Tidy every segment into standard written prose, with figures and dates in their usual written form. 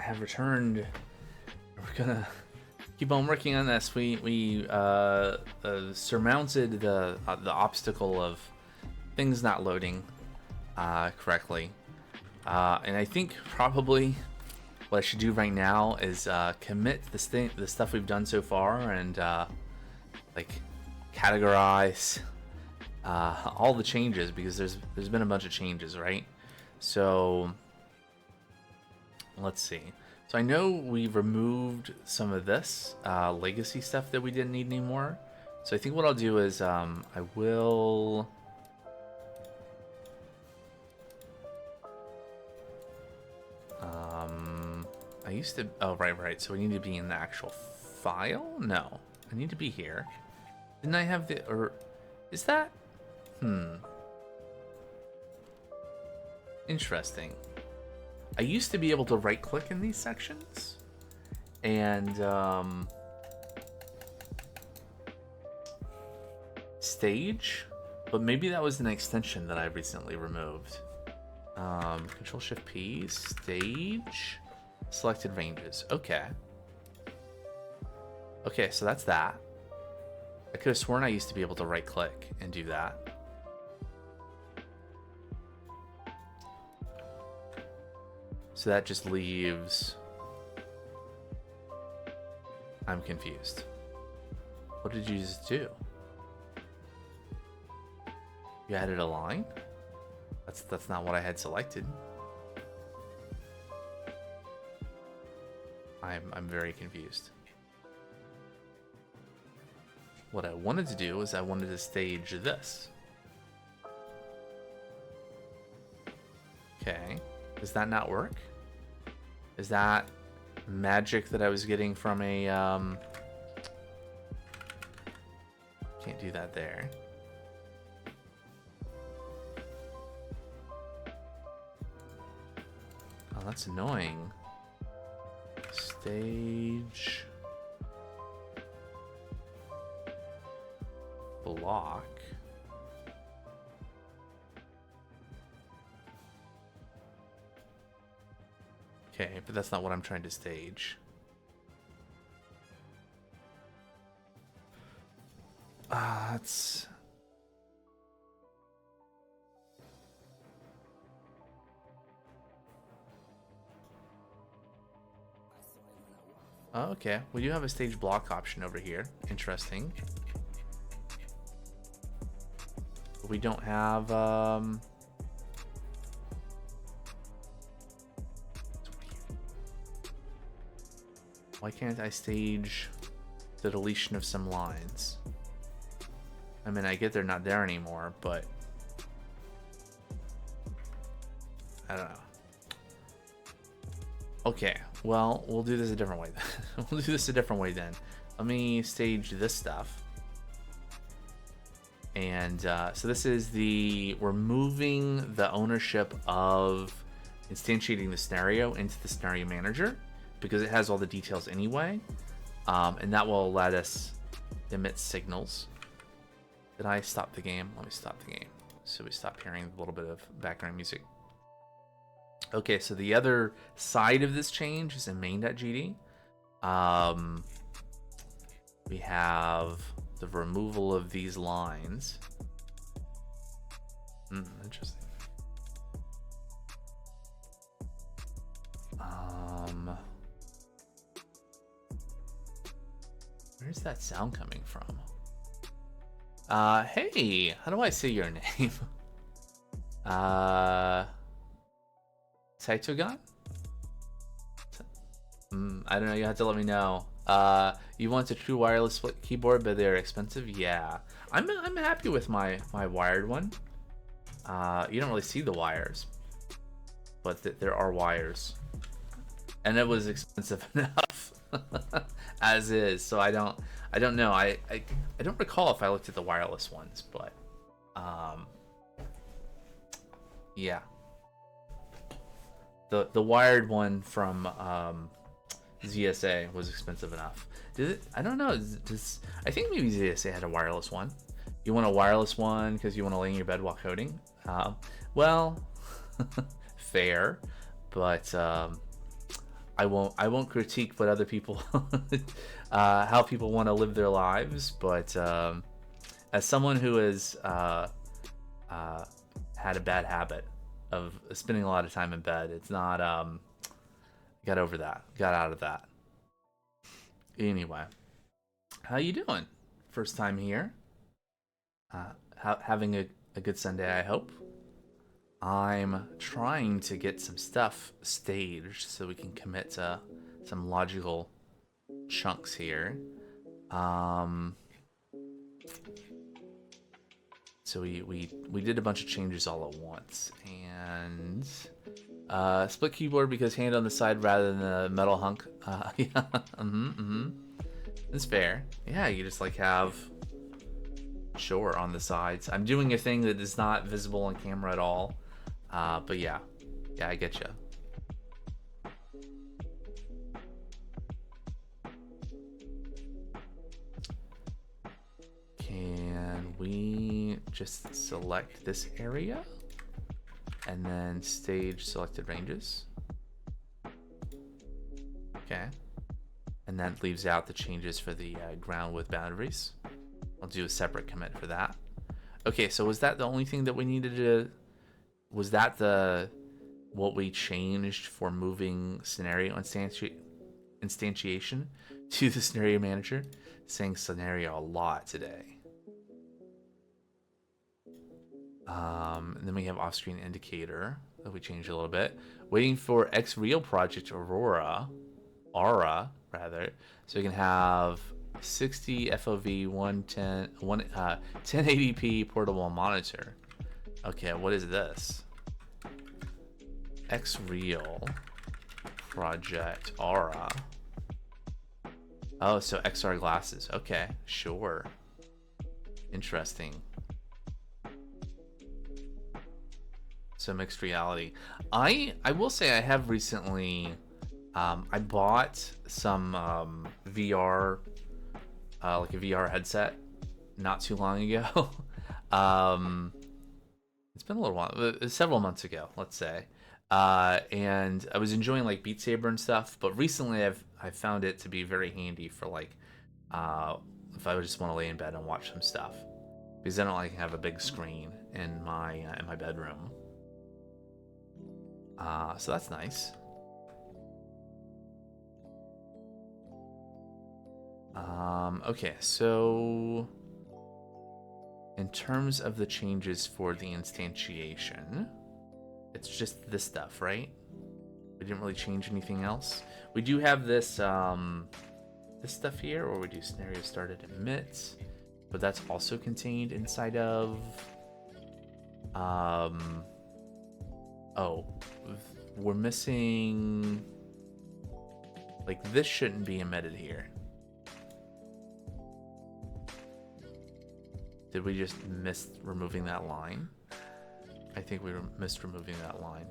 have returned. We're gonna keep on working on this. We surmounted the obstacle of things not loading correctly, and I think probably what I should do right now is commit the stuff we've done so far and like categorize all the changes, because there's been a bunch of changes, right? So let's see. So I know we removed some of this legacy stuff that we didn't need anymore. So I think what I'll do is I will I used to, oh right, so we need to be in the actual file? No, I need to be here. Didn't I have the, or is that, interesting. I used to be able to right click in these sections and stage, but maybe that was an extension that I recently removed. Control Shift P, stage, selected ranges. Okay, so that's that. I could have sworn I used to be able to right click and do that. So that just leaves, I'm confused. What did you just do? You added a line? That's not what I had selected. I'm very confused. What I wanted to do is I wanted to stage this. Okay. Does that not work? Is that magic that I was getting from a can't do that there. Oh, that's annoying. Stage block. Okay, but that's not what I'm trying to stage. That's... Oh, okay, we do have a stage block option over here. Interesting. But we don't have... Why can't I stage the deletion of some lines? I mean, I get they're not there anymore, but I don't know. Okay, well, we'll do this a different way then. We'll do this a different way then. Let me stage this stuff. And so this is we're moving the ownership of instantiating the scenario into the scenario manager, because it has all the details anyway, and that will let us emit signals. Did I stop the game? Let me stop the game so we stop hearing a little bit of background music. Okay, so the other side of this change is in main.gd. We have the removal of these lines. Interesting. Where's that sound coming from? Hey, how do I say your name? Saitogan? I don't know, you have to let me know. You want a true wireless split keyboard, but they're expensive? Yeah. I'm happy with my wired one. You don't really see the wires, but there are wires. And it was expensive enough as is, so I don't know. I don't recall if I looked at the wireless ones, but yeah. The wired one from ZSA was expensive enough. Did it? I don't know. I think maybe ZSA had a wireless one. You want a wireless one because you want to lay in your bed while coding? Well, fair, but I won't critique what other people how people want to live their lives, but as someone who has had a bad habit of spending a lot of time in bed, it's not got over that, got out of that. Anyway, how you doing? First time here. Having a good Sunday, I hope. I'm trying to get some stuff staged so we can commit to some logical chunks here. So we did a bunch of changes all at once, and split keyboard because hand on the side rather than the metal hunk. Yeah, It's fair. Yeah, you just like have sure on the sides. I'm doing a thing that is not visible on camera at all. But yeah, I get you. Can we just select this area and then stage selected ranges? Okay. And that leaves out the changes for the ground with boundaries. I'll do a separate commit for that. Okay, so was that the only thing that we needed to... Was that what we changed for moving scenario instantiation to the scenario manager? Saying scenario a lot today. And then we have off-screen indicator that we changed a little bit. Waiting for X-Real Project Aura, rather, so we can have 60 FOV 1080p portable monitor. Okay, what is this? X-Real Project Aura. Oh, so XR glasses. Okay, sure. Interesting. So mixed reality. I will say I have recently I bought some VR like a VR headset not too long ago. It's been a little while, several months ago, let's say. And I was enjoying like Beat Saber and stuff, but recently I've found it to be very handy for like if I just want to lay in bed and watch some stuff, because I don't like have a big screen in my bedroom. So that's nice. Okay, so in terms of the changes for the instantiation, it's just this stuff, right? We didn't really change anything else. We do have this this stuff here, or we do scenario started emit, but that's also contained inside of oh, we're missing, like, this shouldn't be emitted here. Did we just miss removing that line? I think we missed removing that line.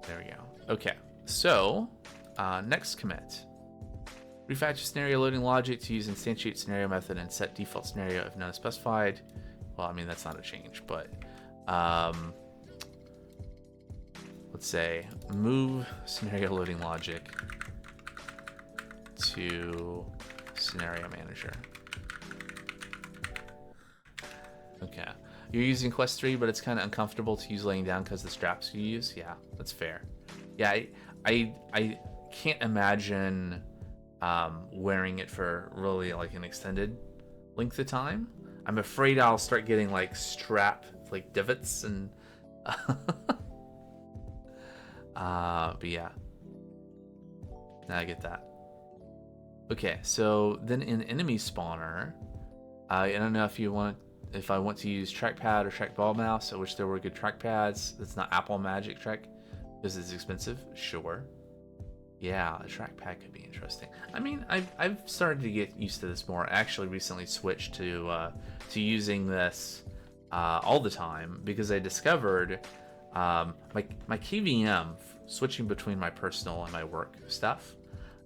There we go. Okay, so next commit. Refactor scenario loading logic to use instantiate scenario method and set default scenario if not specified. Well, I mean, that's not a change, but let's say move scenario loading logic to scenario manager. Okay. You're using Quest 3, but it's kind of uncomfortable to use laying down because the straps you use. Yeah, that's fair. Yeah, I can't imagine wearing it for really like an extended length of time. I'm afraid I'll start getting like strap like divots and but yeah. I get that. Okay, so then in enemy spawner, I don't know if I want to use trackpad or trackball mouse. I wish there were good trackpads. It's not Apple Magic Track because it's expensive. Sure. Yeah, a trackpad could be interesting. I mean, I've started to get used to this more. I actually recently switched to using this all the time because I discovered my KVM switching between my personal and my work stuff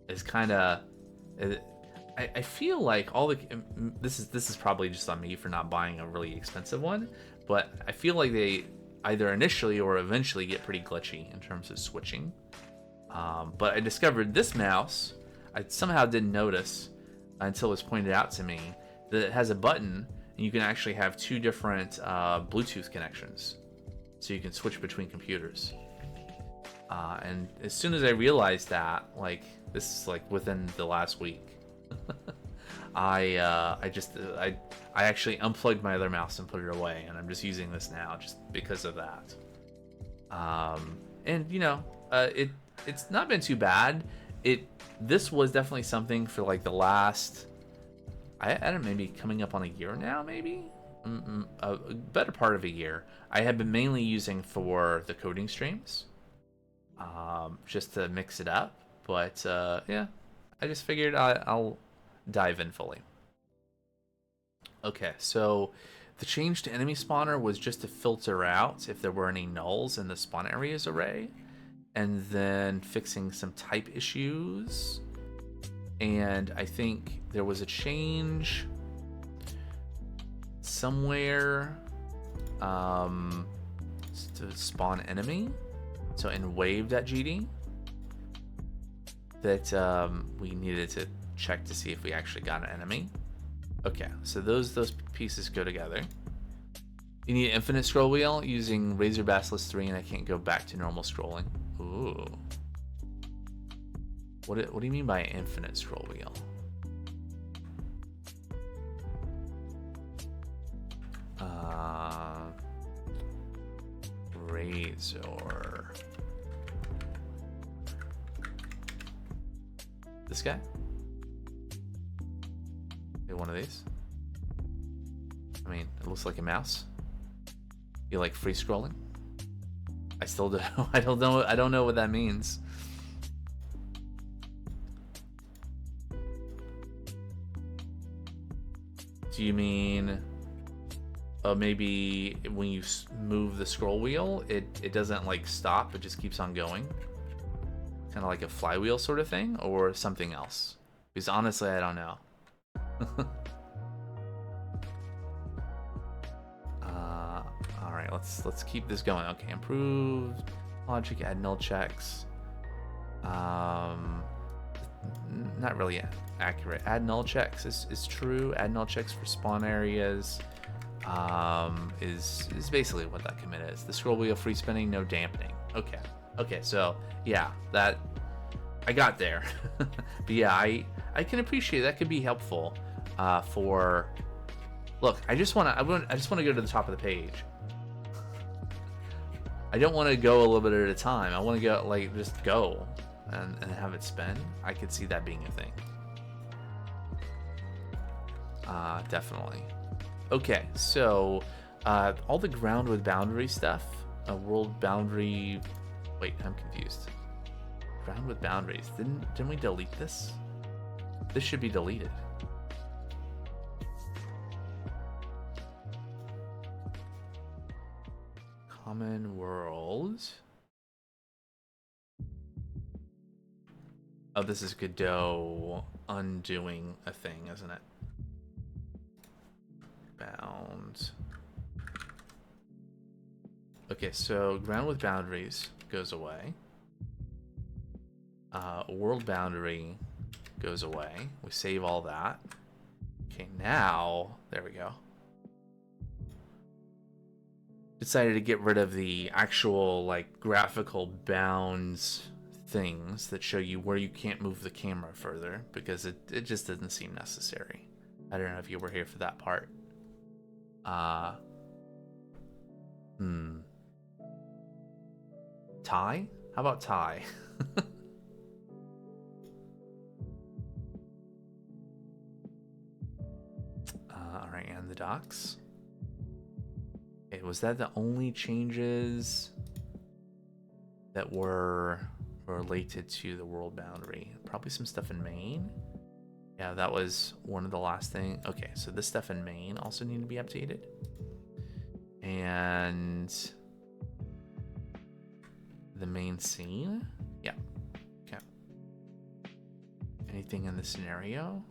is kind of. I feel like all the this is probably just on me for not buying a really expensive one, but I feel like either initially or eventually get pretty glitchy in terms of switching. But I discovered this mouse, I somehow didn't notice until it was pointed out to me, that it has a button and you can actually have two different Bluetooth connections. So you can switch between computers. And as soon as I realized that, like, this is like within the last week, I actually unplugged my other mouse and put it away, and I'm just using this now just because of that. And you know, it's not been too bad. This was definitely something for like the last, I don't know, maybe coming up on a year now, maybe a better part of a year. I have been mainly using for the coding streams, just to mix it up. But yeah, I just figured I'll dive in fully. Okay, so the change to enemy spawner was just to filter out if there were any nulls in the spawn areas array, and then fixing some type issues. And I think there was a change somewhere to spawn enemy, so in wave.gd, that we needed to check to see if we actually got an enemy. Okay, so those pieces go together. You need an infinite scroll wheel using Razor Basilisk 3, and I can't go back to normal scrolling. Ooh. What do you mean by infinite scroll wheel? Razor. This guy? One of these? I mean, it looks like a mouse. You like free scrolling? I still don't. I don't know what that means. Do you mean maybe when you move the scroll wheel, it doesn't like stop, it just keeps on going? Kind of like a flywheel sort of thing, or something else? Because honestly, I don't know. All right, let's keep this going. Okay, improved logic, add null checks. Not really accurate. Add null checks is true. Add null checks for spawn areas is basically what that commit is. The scroll wheel free spinning, no dampening. Okay, so yeah, that I got there. But yeah, I can appreciate that could be helpful for. Look, I just want to go to the top of the page. I don't want to go a little bit at a time. I want to go like just go and have it spin. I could see that being a thing. Definitely. Okay, so all the ground with boundary stuff, world boundary. Wait, I'm confused. Ground with boundaries. Didn't we delete this? This should be deleted. Common world. Oh, this is Godot undoing a thing, isn't it? Bound. Okay, so ground with boundaries goes away. World boundary goes away. We save all that. Okay, now, there we go. Decided to get rid of the actual like graphical bounds things that show you where you can't move the camera further, because it just doesn't seem necessary. I don't know if you were here for that part. Tie? How about tie? Alright, and the docks. Okay, was that the only changes that were related to the world boundary? Probably some stuff in main. Yeah, that was one of the last things. Okay, so this stuff in main also need to be updated. And the main scene? Yeah. Okay. Anything in the scenario?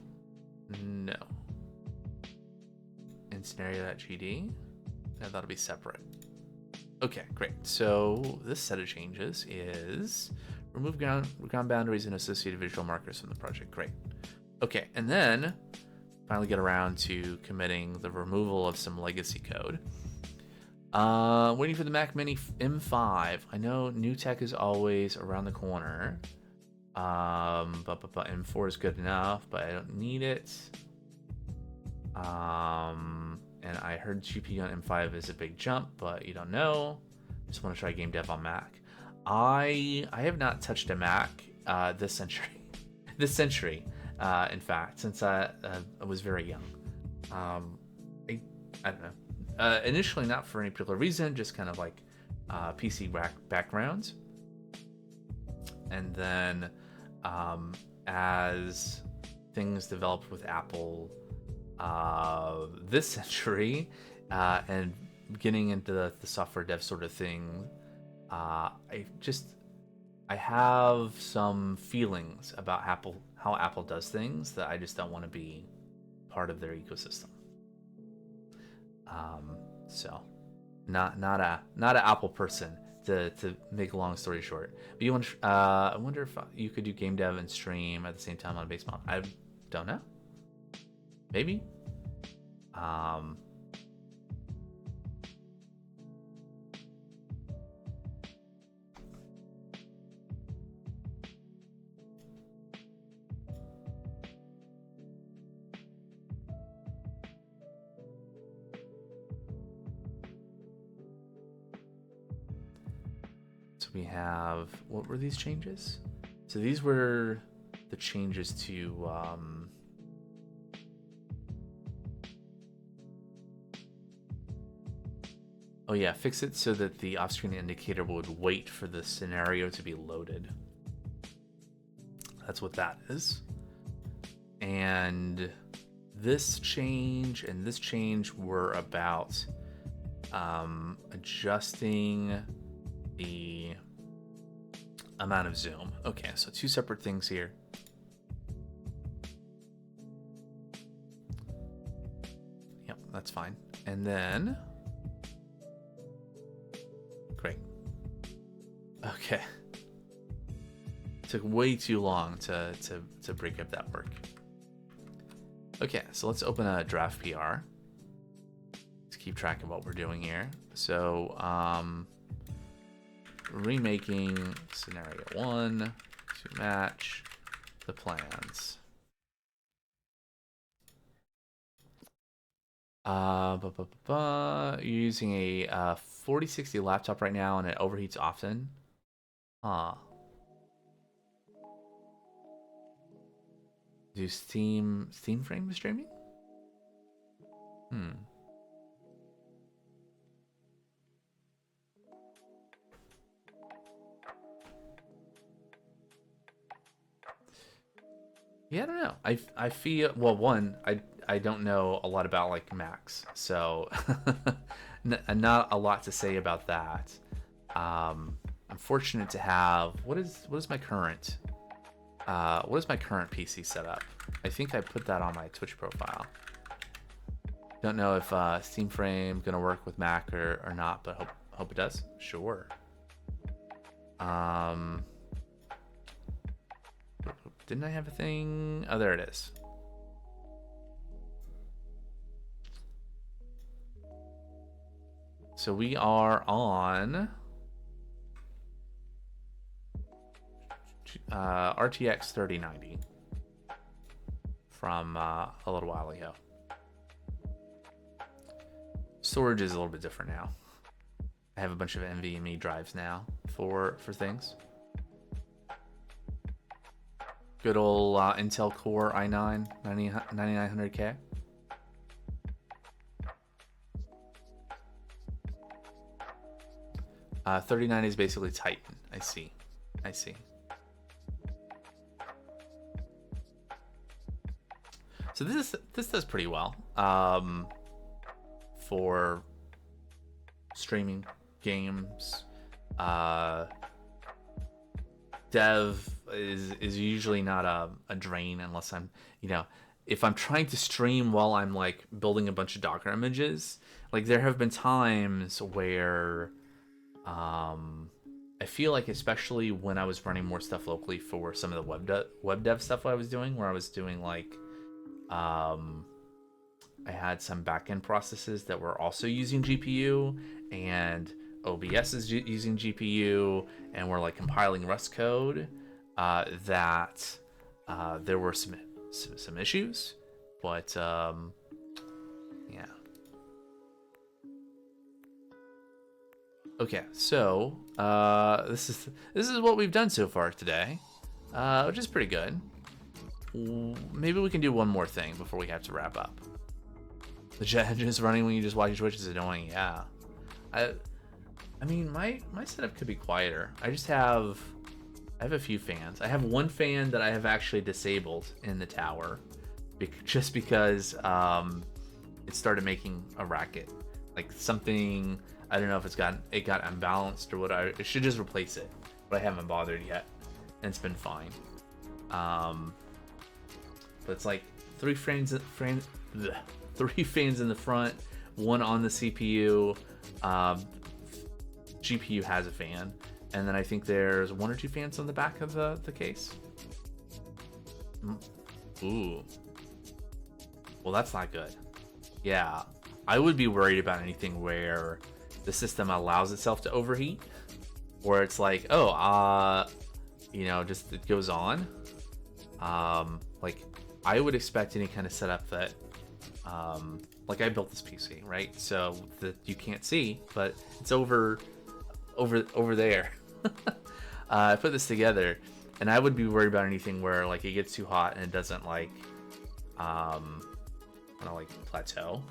No. In scenario.gd? Yeah, that'll be separate. Okay, great. So this set of changes is remove ground boundaries and associated visual markers from the project. Great. Okay, and then finally get around to committing the removal of some legacy code. Waiting for the Mac Mini M5. I know new tech is always around the corner. But M4 is good enough, but I don't need it. And I heard GPU on M5 is a big jump, but you don't know. Just want to try game dev on Mac. I have not touched a Mac this century. This century, in fact, since I was very young. I don't know. Initially, not for any particular reason, just kind of like PC background. And then as things developed with Apple this century and getting into the software dev sort of thing, I have some feelings about how Apple does things that I just don't want to be part of their ecosystem. So not an Apple person to make a long story short. But you want I wonder if you could do game dev and stream at the same time on a base model. I don't know. Maybe. So we have, what were these changes? So these were the changes to oh yeah, fix it so that the off-screen indicator would wait for the scenario to be loaded. That's what that is. And this change and this change were about adjusting the amount of zoom. Okay, so two separate things here. Yep, that's fine. And then great. Okay. Took way too long to break up that work. Okay, so let's open a draft PR. Let's keep track of what we're doing here. So, remaking scenario 1 to match the plans. You're using a 4060 laptop right now and it overheats often. Do Steam frame streaming? Yeah, I don't know. I feel, well, one, I don't know a lot about like Macs, so not a lot to say about that. I'm fortunate to have what is my current PC setup? I think I put that on my Twitch profile. Don't know if Steam Frame gonna work with Mac or not, but hope it does. Sure. Didn't I have a thing? Oh, there it is. So we are on RTX 3090 from a little while ago. Storage is a little bit different now. I have a bunch of NVMe drives now for things. Good old Intel Core i9 9900K. Uh, 39 is basically Titan. I see. So this does pretty well for streaming games. Dev is usually not a drain unless I'm, if I'm trying to stream while I'm like building a bunch of Docker images. Like there have been times where I feel like, especially when I was running more stuff locally for some of the web dev stuff I was doing, where I was doing like, I had some backend processes that were also using GPU, and OBS is using GPU, and we're like compiling Rust code. That there were some issues, but yeah. Okay, so this is what we've done so far today, which is pretty good. Maybe we can do one more thing before we have to wrap up. The jet just running when you just watch your Twitch is annoying. Yeah, I mean my setup could be quieter. I have a few fans. I have one fan that I have actually disabled in the tower, just because it started making a racket, like something. I don't know if it got unbalanced or what. I should just replace it, but I haven't bothered yet, and it's been fine. But it's like three fans in the front, one on the CPU. GPU has a fan, and then I think there's one or two fans on the back of the case. Ooh. Well, that's not good. Yeah, I would be worried about anything where the system allows itself to overheat, where it's like, oh, just it goes on. Like, I would expect any kind of setup that, like, I built this PC, right? So that you can't see, but it's over there. I put this together, and I would be worried about anything where like it gets too hot and it doesn't like, kind of like plateau,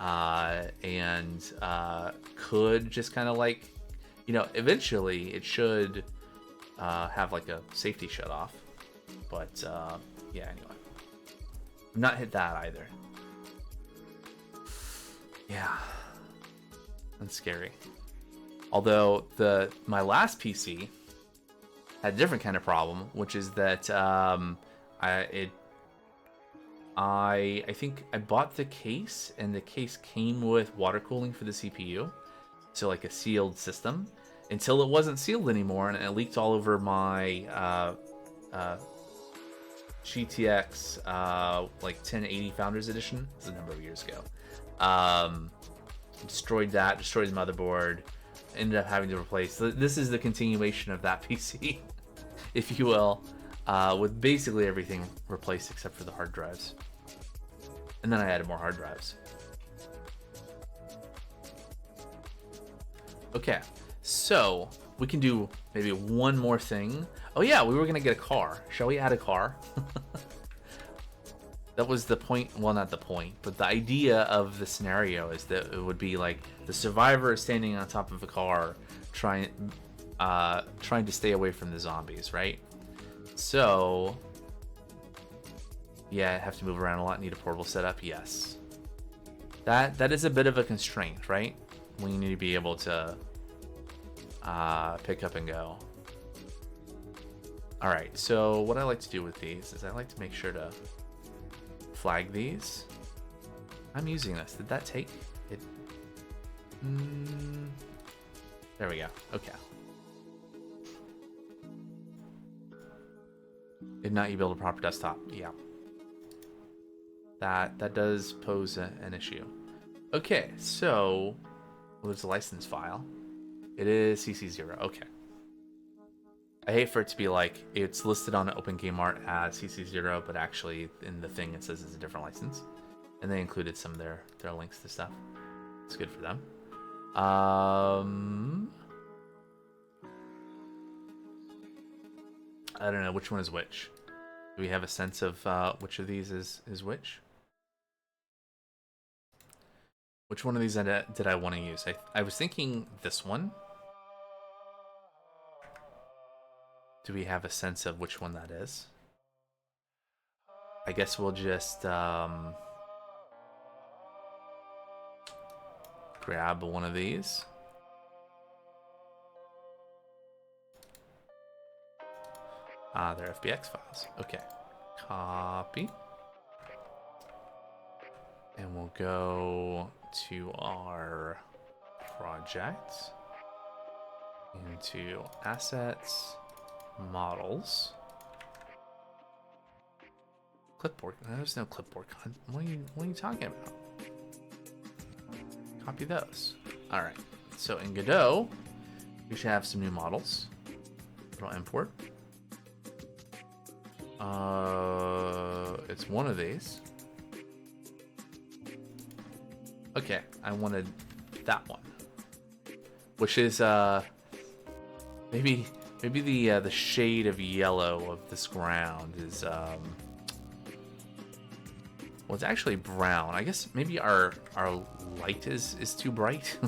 and could just kind of like, eventually it should have like a safety shut off, but yeah. Anyway, not hit that either. Yeah, that's scary. Although my last PC had a different kind of problem, which is that I think I bought the case, and the case came with water cooling for the CPU, so like a sealed system, until it wasn't sealed anymore, and it leaked all over my GTX like 1080 Founders Edition. It was a number of years ago. Destroyed the motherboard. Ended up having to replace. This is the continuation of that PC, if you will, with basically everything replaced except for the hard drives. And then I added more hard drives. Okay, so we can do maybe one more thing. Oh yeah, we were gonna get a car. Shall we add a car? That was the point. Well, not the point, but the idea of the scenario is that it would be like the survivor is standing on top of a car, trying to stay away from the zombies, right? So, yeah, I have to move around a lot. Need a portable setup. Yes, that is a bit of a constraint, right? When you need to be able to pick up and go. All right. So what I like to do with these is I like to make sure to flag these. I'm using this. Did that take it? There we go. Okay. Did not you build a proper desktop? Yeah. That does pose an issue. Okay, so there's a license file. It is CC0. Okay. I hate for it to be like it's listed on OpenGameArt as CC0, but actually in the thing it says it's a different license. And they included some of their links to stuff. It's good for them. I don't know which one is which. Do we have a sense of which of these is which? Which one of these did I want to use? I was thinking this one. Do we have a sense of which one that is? I guess we'll just grab one of these. They're FBX files. Okay. Copy. And we'll go to our project. into assets, models, clipboard. There's no clipboard. What are you talking about? Copy those. All right. So in Godot, we should have some new models. It'll import. It's one of these. Okay, I wanted that one, which is maybe the shade of yellow of this ground is well, it's actually brown. I guess maybe our light is too bright.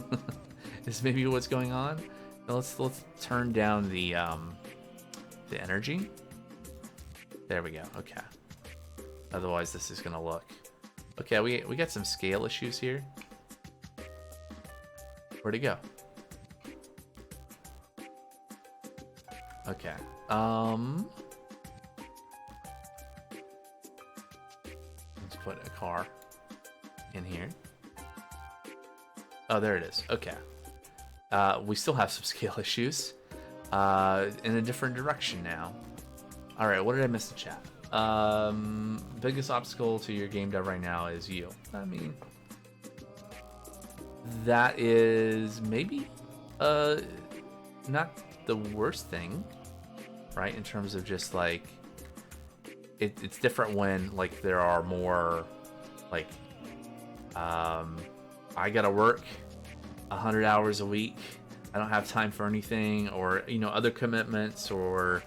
Is maybe what's going on. Now let's turn down the energy. There we go. Okay. Otherwise, this is gonna look. Okay, we got some scale issues here. Where'd it go? Okay. Let's put a car in here. Oh, there it is. Okay. We still have some scale issues. In a different direction now. All right, what did I miss in chat? Biggest obstacle to your game dev right now is you. I mean, that is maybe not the worst thing, right? In terms of just like it's different when like there are more like I gotta work 100 hours a week. I don't have time for anything, or other commitments, or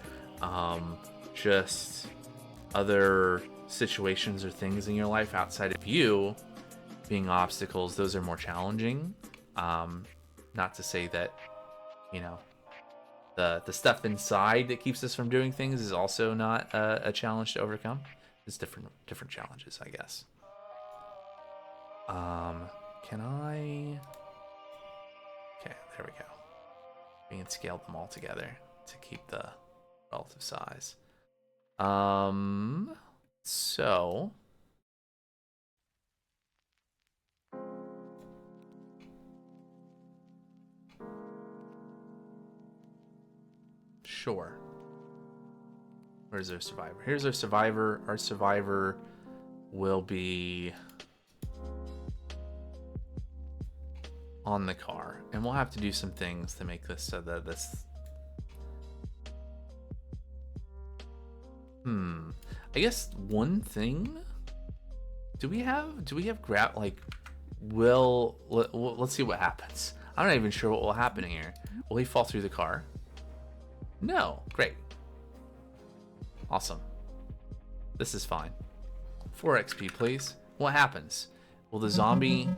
just other situations or things in your life outside of you being obstacles. Those are more challenging. Not to say that the stuff inside that keeps us from doing things is also not a challenge to overcome. It's different challenges, I guess. Can I? Okay, there we go. We can scale them all together to keep the relative size. So sure. Where's our survivor? Here's our survivor. Our survivor will be on the car, and we'll have to do some things to make this so that this I guess one thing, do we have grab, like, let's see what happens. I'm not even sure what will happen here. Will he fall through the car? No. Great. Awesome. This is fine. 4 XP, please. What happens? Will the zombie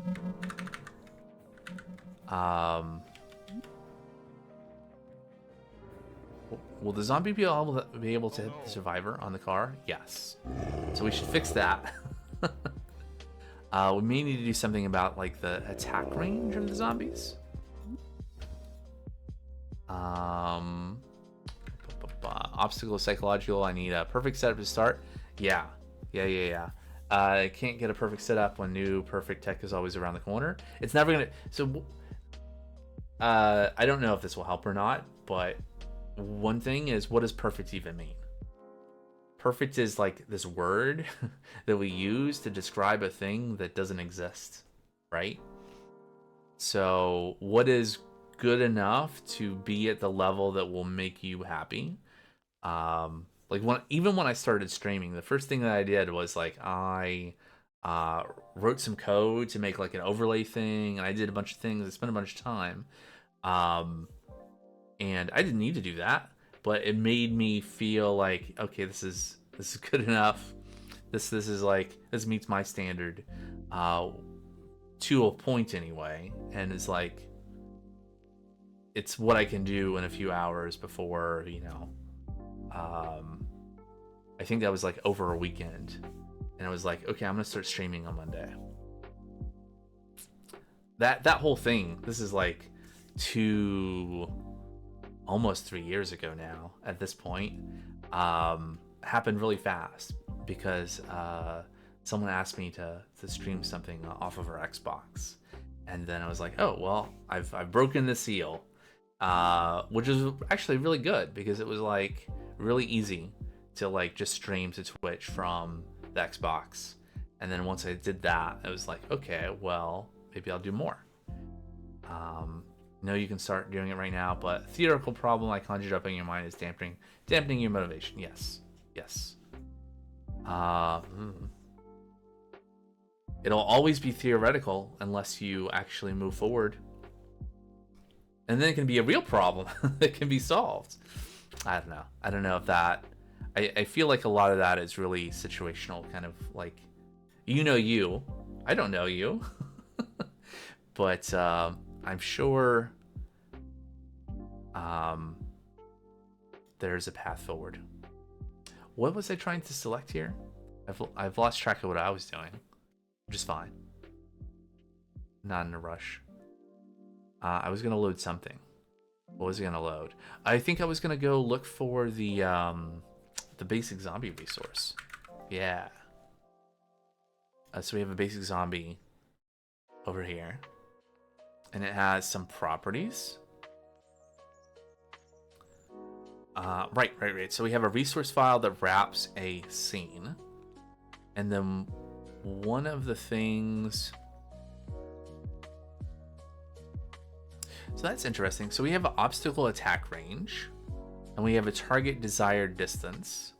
will the zombie be able to hit the survivor on the car? Yes. So we should fix that. We may need to do something about like the attack range of the zombies. Obstacle psychological. I need a perfect setup to start. Yeah. I can't get a perfect setup when new perfect tech is always around the corner. It's never gonna. So I don't know if this will help or not, but one thing is, what does perfect even mean? Perfect is like this word that we use to describe a thing that doesn't exist, right? So what is good enough to be at the level that will make you happy? Like even when I started streaming, the first thing that I did was like I wrote some code to make like an overlay thing, and I did a bunch of things. I spent a bunch of time. And I didn't need to do that, but it made me feel like, okay, this is good enough. This is like, this meets my standard, to a point anyway. And it's like, it's what I can do in a few hours before, I think that was like over a weekend, and I was like, okay, I'm gonna start streaming on Monday. That whole thing, this is like almost 3 years ago now at this point, happened really fast because someone asked me to stream something off of our Xbox, and then I was like, oh well, I've broken the seal, which is actually really good because it was like really easy to like just stream to Twitch from the Xbox. And then once I did that, it was like, okay, well, maybe I'll do more. No, you can start doing it right now, but theoretical problem I conjured up in your mind is dampening your motivation. Yes. It'll always be theoretical unless you actually move forward. And then it can be a real problem that can be solved. I don't know if that... I feel like a lot of that is really situational, kind of like, you. I don't know you. But I'm sure there's a path forward. What was I trying to select here? I've lost track of what I was doing. Just fine. Not in a rush. I was gonna load something. What was I gonna load? I think I was gonna go look for the basic zombie resource. Yeah. So we have a basic zombie over here, and it has some properties. Right. So we have a resource file that wraps a scene, and then one of the things. So that's interesting. So we have an obstacle attack range, and we have a target desired distance.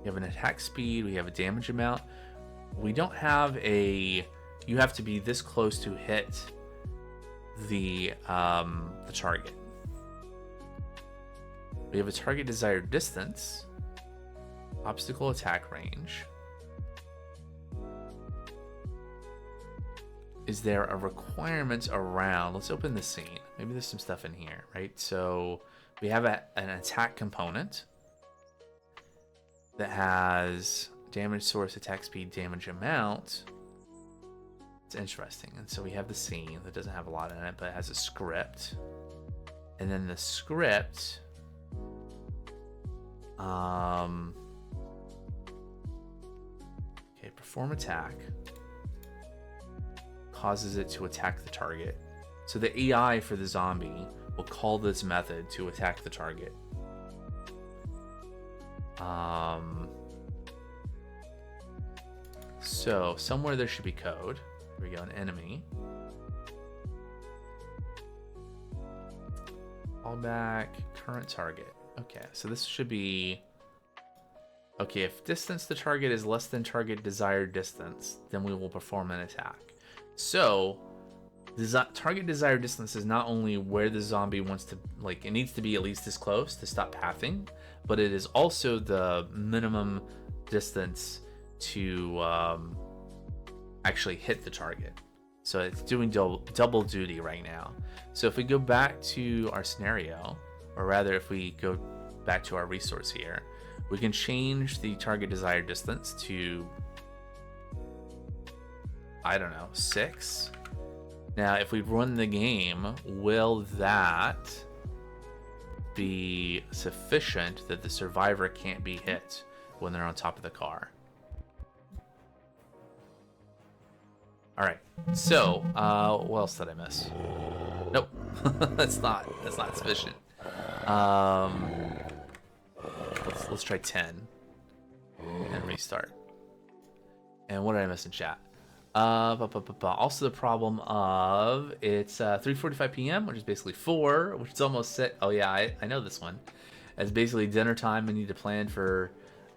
We have an attack speed. We have a damage amount. We don't have a. You have to be this close to hit the target. We have a target desired distance, obstacle attack range. Is there a requirement around? Let's open the scene. Maybe there's some stuff in here, right? So we have an attack component that has damage source, attack speed, damage amount. It's interesting. And so we have the scene that doesn't have a lot in it, but it has a script. And then the script, okay, perform attack. Causes it to attack the target. So the AI for the zombie will call this method to attack the target. So somewhere there should be code. Here we go, an enemy. Callback, current target. Okay, so this should be... Okay, if distance to target is less than target desired distance, then we will perform an attack. So, the target desired distance is not only where the zombie wants to, like, it needs to be at least this close to stop pathing, but it is also the minimum distance to actually hit the target. So it's doing double duty right now. So if we go back to our scenario, or rather if we go back to our resource here, we can change the target desired distance to, I don't know, 6. Now, if we run the game, will that be sufficient that the survivor can't be hit when they're on top of the car? All right. So, what else did I miss? Nope, that's not sufficient. Let's try 10 and restart. And what did I miss in chat? Also the problem of it's 3:45 p.m., which is basically 4, which is almost set. Oh yeah, I know this one. It's basically dinner time. I need to plan for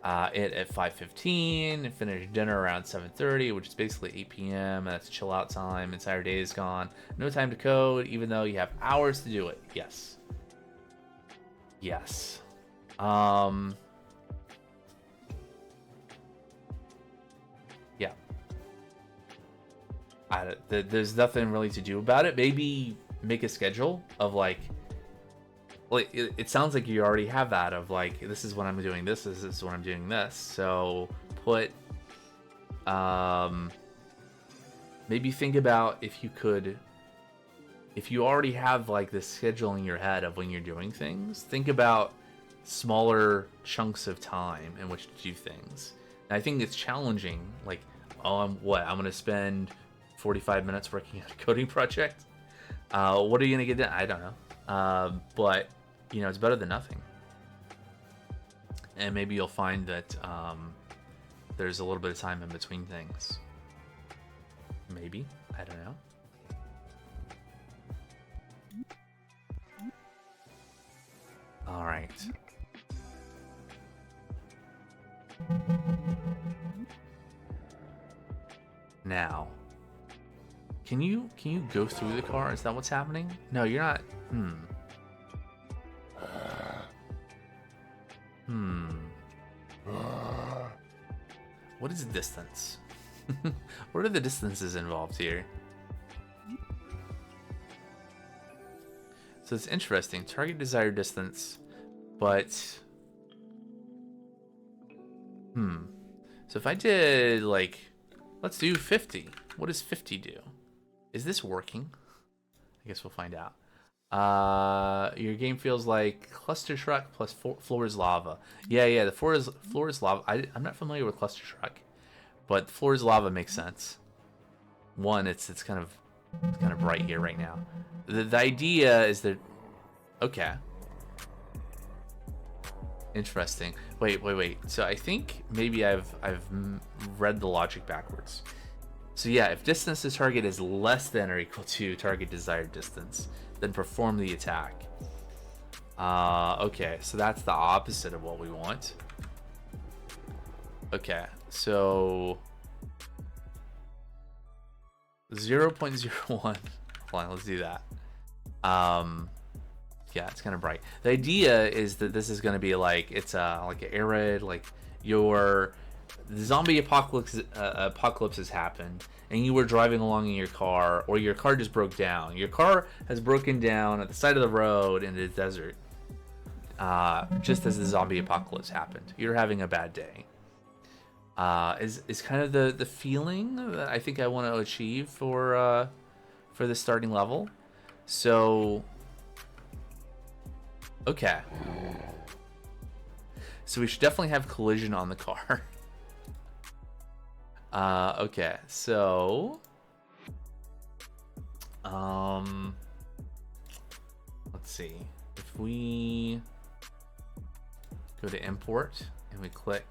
it at 5:15 and finish dinner around 7:30, which is basically 8 p.m. and that's chill out time. Entire day is gone. No time to code, even though you have hours to do it. Yes. Yeah. There's nothing really to do about it. Maybe make a schedule of like it sounds like you already have that of like, this is when I'm doing this is when I'm doing this. So put maybe think about if you already have like this schedule in your head of when you're doing things, think about smaller chunks of time in which to do things. And I think it's challenging, like, I'm gonna spend 45 minutes working on a coding project. What are you gonna get done? I don't know. But you know, it's better than nothing. And maybe you'll find that there's a little bit of time in between things. Maybe, I don't know. All right. Now, can you go through the car? Is that what's happening? No, you're not. What is distance? What are the distances involved here? So it's interesting. Target desired distance, but so if I did like, let's do 50. What does 50 do? Is this working? I guess we'll find out. Your game feels like Cluster Truck plus floor is lava. Yeah, the floor is lava. I'm not familiar with Cluster Truck, but floor is lava makes sense. One, it's kind of bright here right now. The idea is that, okay, interesting. Wait. So I think maybe I've read the logic backwards. So yeah, if distance to target is less than or equal to target desired distance, then perform the attack. Okay, so that's the opposite of what we want. Okay, so 0.01. Hold on, let's do that. Yeah, it's kind of bright. The idea is that this is going to be like, it's like an arid, like the zombie apocalypse has happened, and you were driving along in your car, or your car just broke down. Your car has broken down at the side of the road in the desert, just as the zombie apocalypse happened. You're having a bad day. Is kind of the feeling that I think I want to achieve for the starting level. So, okay. So we should definitely have collision on the car. Okay, so let's see. If we go to import and we click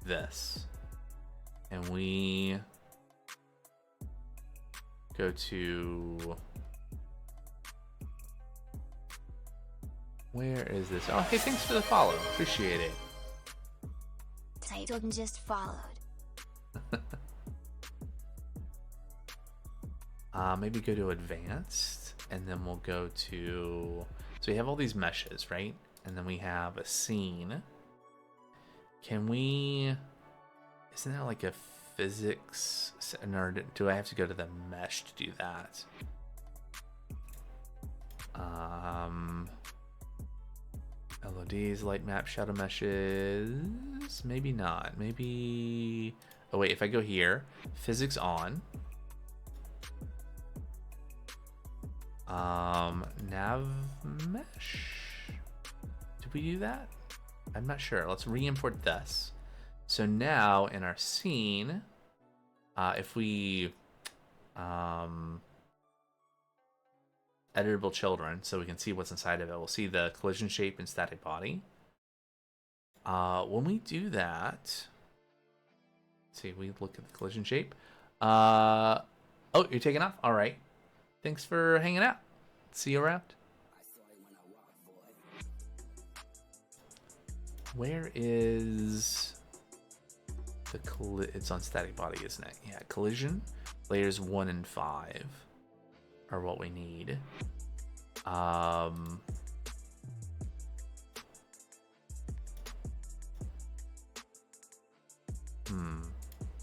this, and we go to, where is this? Oh, hey, thanks for the follow. Appreciate it. Title just followed. Maybe go to advanced, and then we'll go to, so we have all these meshes, right? And then we have a scene. Can we, isn't there like a physics, or do I have to go to the mesh to do that? LODs, light map, shadow meshes, maybe not, maybe, oh wait, if I go here, physics on, nav mesh, did we do that? I'm not sure. Let's re-import this. So now in our scene, if we editable children, so we can see what's inside of it, we'll see the collision shape and static body. When we do that, let's see, we look at the collision shape. Oh, you're taking off? All right. Thanks for hanging out. See you around. Where is the it's on static body, isn't it? Yeah, collision layers 1 and 5 are what we need.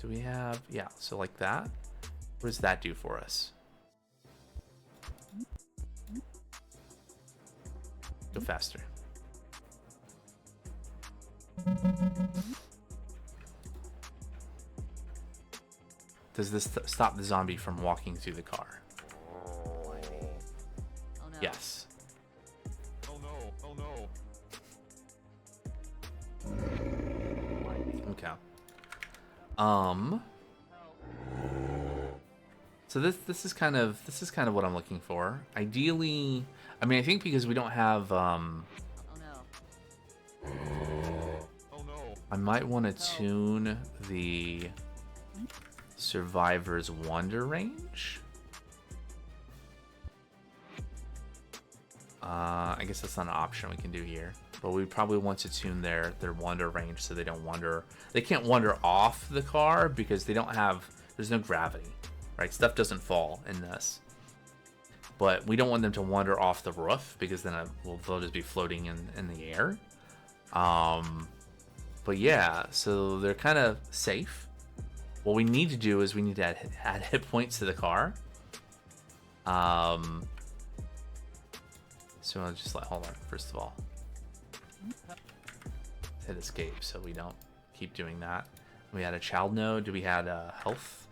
Do we have, yeah, so like that. What does that do for us? Go faster. Does this stop the zombie from walking through the car? Oh, no. Yes. Oh no. Okay. So this is kind of what I'm looking for. Ideally, I mean, I think because we don't have Oh no. Oh no. I might want to tune the Survivor's Wonder range. I guess that's not an option we can do here, but we probably want to tune their wander range so they don't wander. They can't wander off the car because they don't have. There's no gravity, right? Stuff doesn't fall in this, but we don't want them to wander off the roof because then they'll just be floating in the air. But yeah, so they're kind of safe. What we need to do is we need to add hit points to the car. So I'll just hold on, first of all. Hit escape so we don't keep doing that. We had a child node. Do we had health?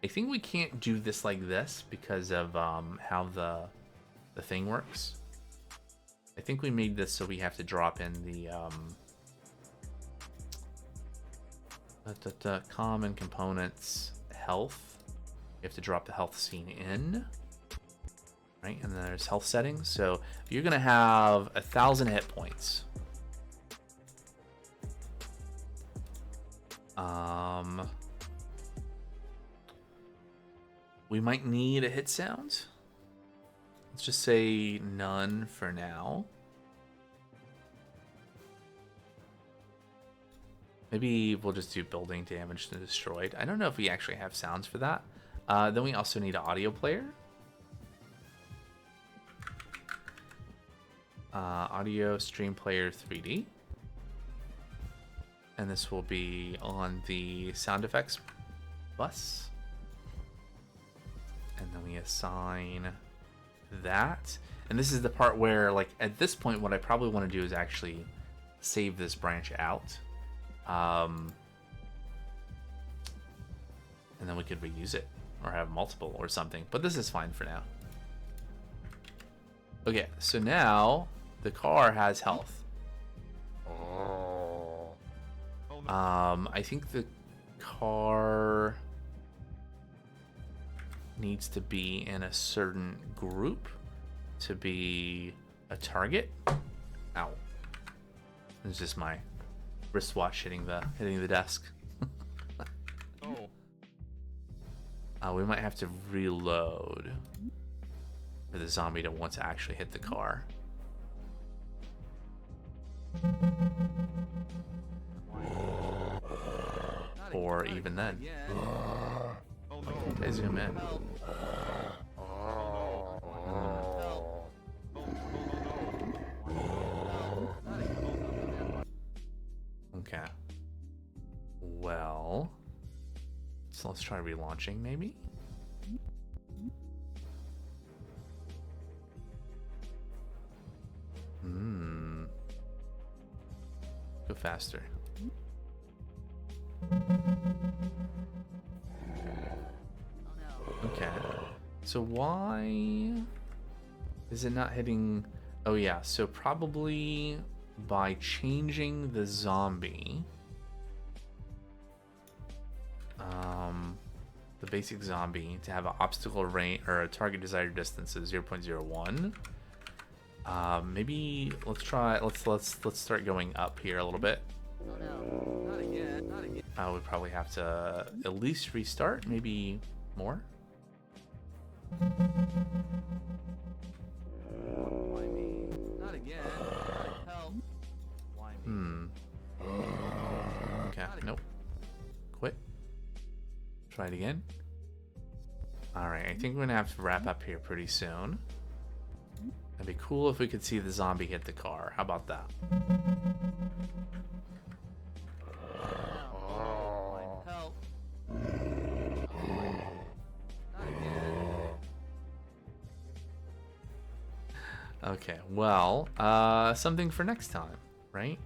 I think we can't do this like this because of how the thing works. I think we made this so we have to drop in the common components health. You have to drop the health scene in. Right, and then there's health settings. So you're gonna have 1,000 hit points. We might need a hit sound. Let's just say none for now. Maybe we'll just do building damaged and destroyed. I don't know if we actually have sounds for that. Then we also need an audio player. Audio stream player 3D, and this will be on the sound effects bus, and then we assign that. And this is the part where, like, at this point what I probably want to do is actually save this branch out, and then we could reuse it or have multiple or something, but this is fine for now. Okay, so now the car has health. I think the car needs to be in a certain group to be a target. Ow. It's just my wristwatch hitting the desk. We might have to reload for the zombie to want to actually hit the car. Or even then. I zoom in. Okay. Well, so let's try relaunching maybe. Go faster. Okay. So why is it not hitting? Oh yeah, so probably by changing the zombie, the basic zombie to have an obstacle range or a target desired distance of 0.01. Maybe let's try. Let's start going up here a little bit. Oh no! Not again! Not again! I would probably have to at least restart, maybe more. Why me? Not again! Help! Why me? Okay. Nope. Quit. Try it again. All right. I think we're gonna have to wrap up here pretty soon. It'd be cool if we could see the zombie hit the car. How about that? Help! Okay, well, something for next time, right?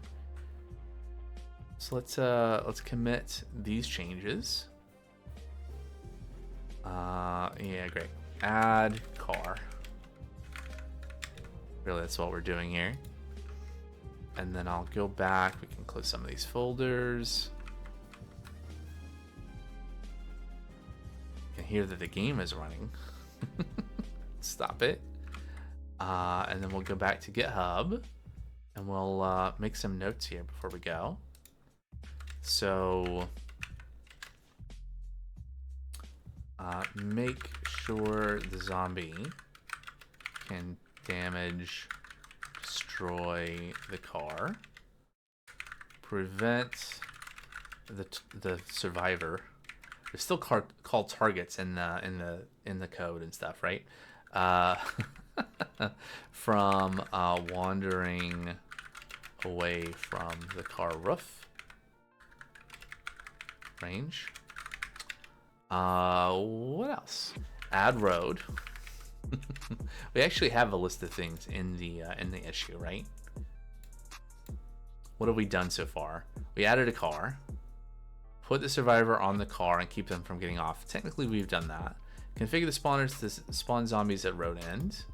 So let's commit these changes. Yeah, great. Add car. Really, that's what we're doing here. And then I'll go back. We can close some of these folders. hear that the game is running. Stop it. And then we'll go back to GitHub and we'll make some notes here before we go. So make sure the zombie can damage, destroy the car, prevent the survivor. They're still called targets in the code and stuff, right? From wandering away from the car roof. Range. What else? Add road. We actually have a list of things in the issue, right? What have we done so far? We added a car. Put the survivor on the car and keep them from getting off. Technically, we've done that. Configure the spawners to spawn zombies at road end.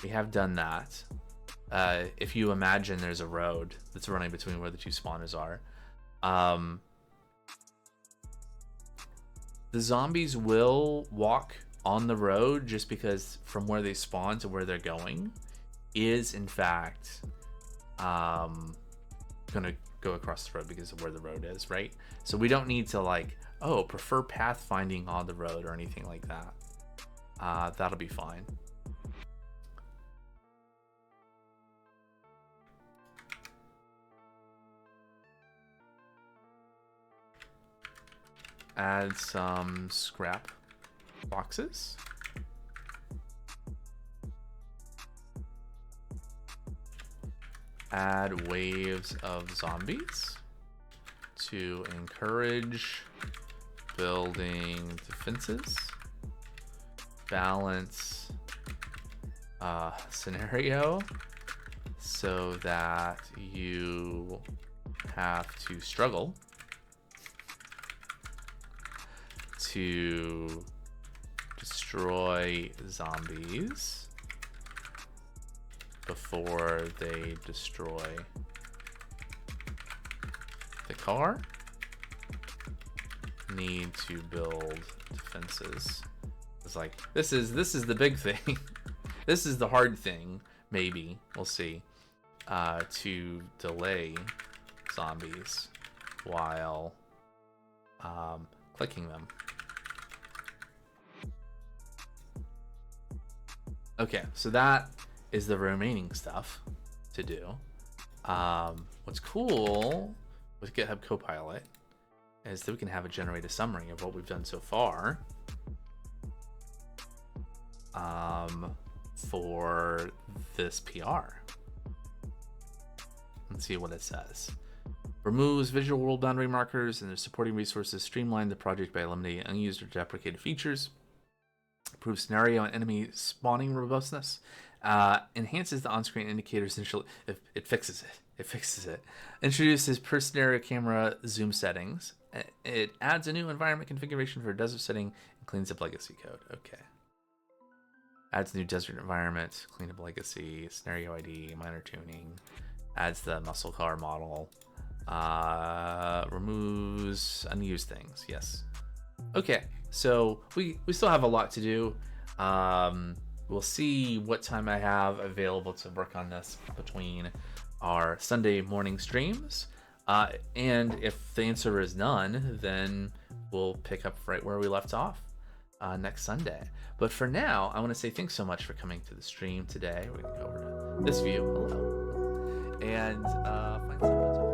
We have done that. If you imagine there's a road that's running between where the two spawners are. The zombies will walk on the road just because from where they spawn to where they're going is in fact gonna go across the road because of where the road is, right? So we don't need to like, oh, prefer pathfinding on the road or anything like that. That'll be fine. Add some scrap boxes. Add waves of zombies to encourage building defenses. Balance scenario so that you have to struggle to destroy zombies before they destroy the car. Need to build defenses. It's like this is the big thing. This is the hard thing, maybe. We'll see. To delay zombies while clicking them. Okay, so that is the remaining stuff to do. What's cool with GitHub Copilot is that we can have it generate a summary of what we've done so far for this PR. Let's see what it says. Removes visual world boundary markers and their supporting resources. Streamline the project by eliminating unused or deprecated features. Improves scenario and enemy spawning robustness. Enhances the on-screen indicators. It fixes it. It fixes it. Introduces per scenario camera zoom settings. It adds a new environment configuration for a desert setting and cleans up legacy code. Okay. Adds new desert environment, clean up legacy, scenario ID, minor tuning. Adds the muscle car model. Removes unused things. Yes. Okay. So we still have a lot to do. We'll see what time I have available to work on this between our Sunday morning streams. And if the answer is none, then we'll pick up right where we left off next Sunday. But for now, I want to say thanks so much for coming to the stream today. We're going to go over to this view. Hello. And find someone to